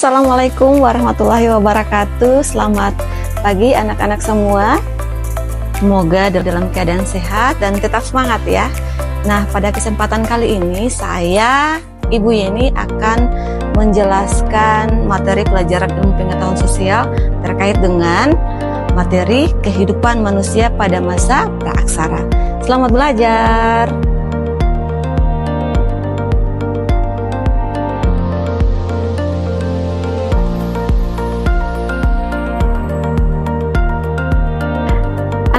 Assalamualaikum warahmatullahi wabarakatuh. Selamat pagi anak-anak semua. Semoga dalam keadaan sehat dan tetap semangat ya. Nah, pada kesempatan kali ini saya, Ibu Yeni, akan menjelaskan materi pelajaran ilmu pengetahuan sosial terkait dengan materi kehidupan manusia pada masa praaksara. Selamat belajar.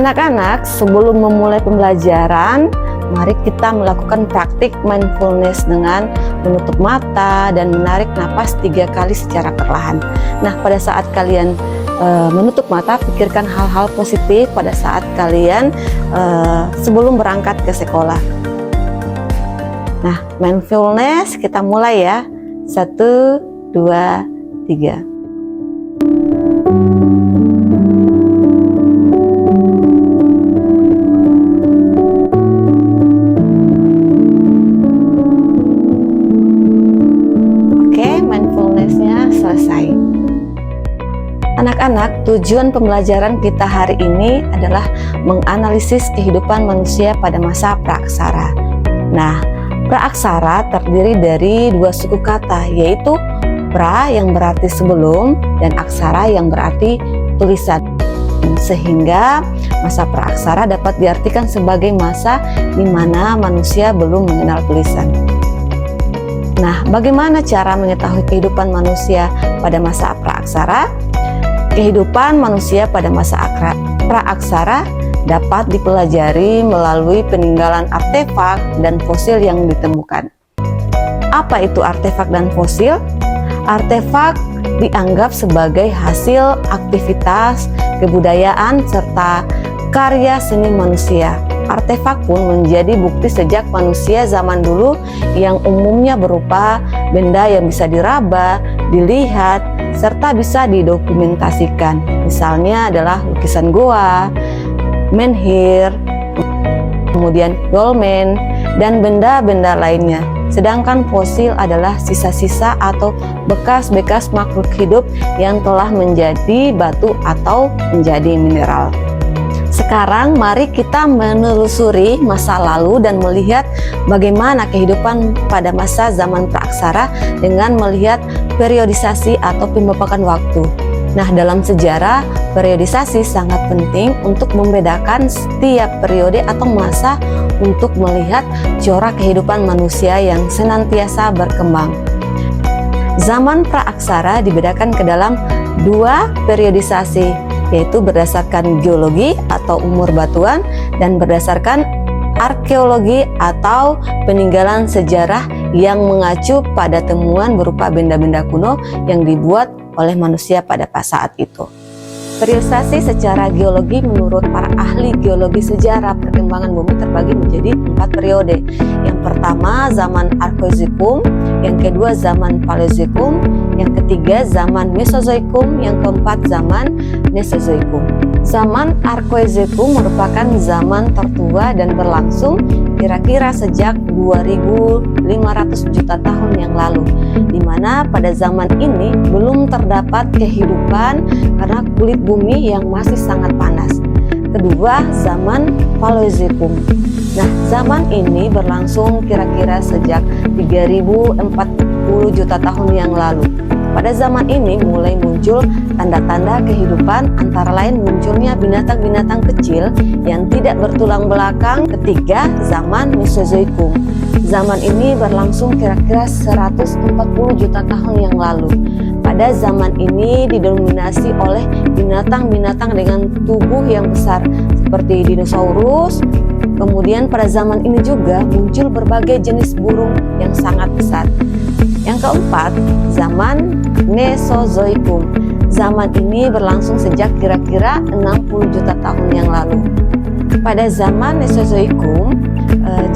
Anak-anak, sebelum memulai pembelajaran, mari kita melakukan praktik mindfulness dengan menutup mata dan menarik napas 3 kali secara perlahan. Nah, pada saat kalian menutup mata, pikirkan hal-hal positif pada saat kalian sebelum berangkat ke sekolah. Nah, mindfulness kita mulai ya. 1, 2, 3. Anak-anak, tujuan pembelajaran kita hari ini adalah menganalisis kehidupan manusia pada masa praaksara. Nah, praaksara terdiri dari 2 suku kata, yaitu pra yang berarti sebelum dan aksara yang berarti tulisan. Sehingga masa praaksara dapat diartikan sebagai masa di mana manusia belum mengenal tulisan. Nah, bagaimana cara mengetahui kehidupan manusia pada masa praaksara? Kehidupan manusia pada masa praaksara dapat dipelajari melalui peninggalan artefak dan fosil yang ditemukan. Apa itu artefak dan fosil? Artefak dianggap sebagai hasil aktivitas kebudayaan serta karya seni manusia. Artefak pun menjadi bukti sejak manusia zaman dulu yang umumnya berupa benda yang bisa diraba, dilihat, serta bisa didokumentasikan. Misalnya adalah lukisan goa, menhir, kemudian dolmen, dan benda-benda lainnya. Sedangkan fosil adalah sisa-sisa atau bekas-bekas makhluk hidup yang telah menjadi batu atau menjadi mineral. Sekarang mari kita menelusuri masa lalu dan melihat bagaimana kehidupan pada masa zaman praaksara dengan melihat periodisasi atau pembapakan waktu. Nah, dalam sejarah, periodisasi sangat penting untuk membedakan setiap periode atau masa untuk melihat corak kehidupan manusia yang senantiasa berkembang. Zaman praaksara dibedakan ke dalam 2 periodisasi, yaitu berdasarkan geologi atau umur batuan dan berdasarkan arkeologi atau peninggalan sejarah yang mengacu pada temuan berupa benda-benda kuno yang dibuat oleh manusia pada saat itu. Periodisasi secara geologi menurut para ahli geologi sejarah perkembangan bumi terbagi menjadi 4 periode. Yang pertama zaman Arkozoikum, yang kedua zaman Paleozoikum, yang ketiga zaman Mesozoikum, yang keempat zaman Mesozoikum. Zaman Arkozoikum merupakan zaman tertua dan berlangsung kira-kira sejak 2500 juta tahun yang lalu, di mana pada zaman ini belum terdapat kehidupan karena kulit bumi yang masih sangat panas. Kedua, zaman Paleozoikum. Nah, zaman ini berlangsung kira-kira sejak 3040 juta tahun yang lalu. Pada zaman ini mulai muncul tanda-tanda kehidupan, antara lain munculnya binatang-binatang kecil yang tidak bertulang belakang. Ketiga, zaman Mesozoikum. Zaman ini berlangsung kira-kira 140 juta tahun yang lalu. Pada zaman ini didominasi oleh binatang-binatang dengan tubuh yang besar seperti dinosaurus. Kemudian pada zaman ini juga muncul berbagai jenis burung yang sangat besar. Yang keempat, zaman Mesozoikum. Zaman ini berlangsung sejak kira-kira 60 juta tahun yang lalu. Pada zaman Mesozoikum,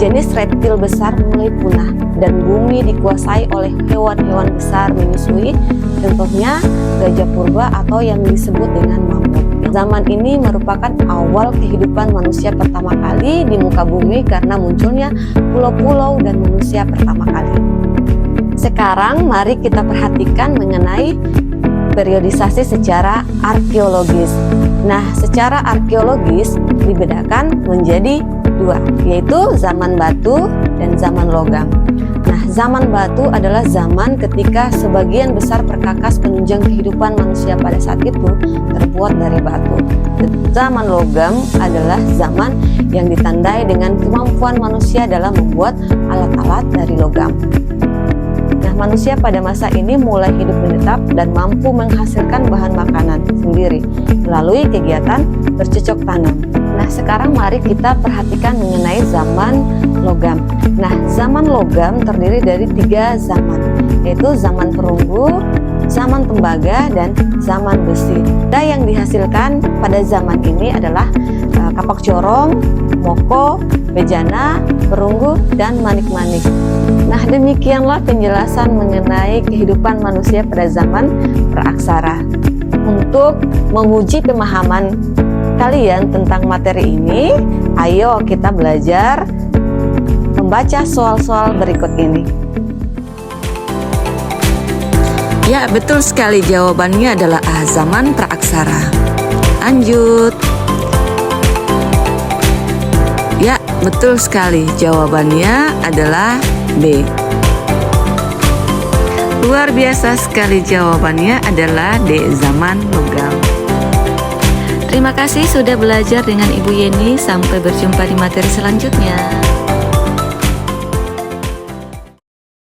jenis reptil besar mulai punah dan bumi dikuasai oleh hewan-hewan besar menyusui, contohnya gajah purba atau yang disebut dengan mamut. Zaman ini merupakan awal kehidupan manusia pertama kali di muka bumi karena munculnya pulau-pulau dan manusia pertama kali. Sekarang mari kita perhatikan mengenai periodisasi secara arkeologis. Nah, secara arkeologis dibedakan menjadi dua, yaitu zaman batu dan zaman logam. Nah, zaman batu adalah zaman ketika sebagian besar perkakas penunjang kehidupan manusia pada saat itu terbuat dari batu. Zaman logam adalah zaman yang ditandai dengan kemampuan manusia dalam membuat alat-alat dari logam. Nah, manusia pada masa ini mulai hidup menetap dan mampu menghasilkan bahan makanan sendiri melalui kegiatan bercocok tanam. Nah, sekarang mari kita perhatikan mengenai zaman logam. Nah, zaman logam terdiri dari 3 zaman, yaitu zaman perunggu, zaman tembaga, dan zaman besi. Benda yang dihasilkan pada zaman ini adalah kapak corong, moko, bejana, perunggu, dan manik-manik. Nah, demikianlah penjelasan mengenai kehidupan manusia pada zaman praaksara. Untuk menguji pemahaman kalian tentang materi ini, ayo kita belajar membaca soal-soal berikut ini. Ya, betul sekali, jawabannya adalah A, zaman praaksara. Lanjut. Ya, betul sekali, jawabannya adalah B. Luar biasa sekali, jawabannya adalah D, zaman logam. Terima kasih sudah belajar dengan Ibu Yeni. Sampai berjumpa di materi selanjutnya.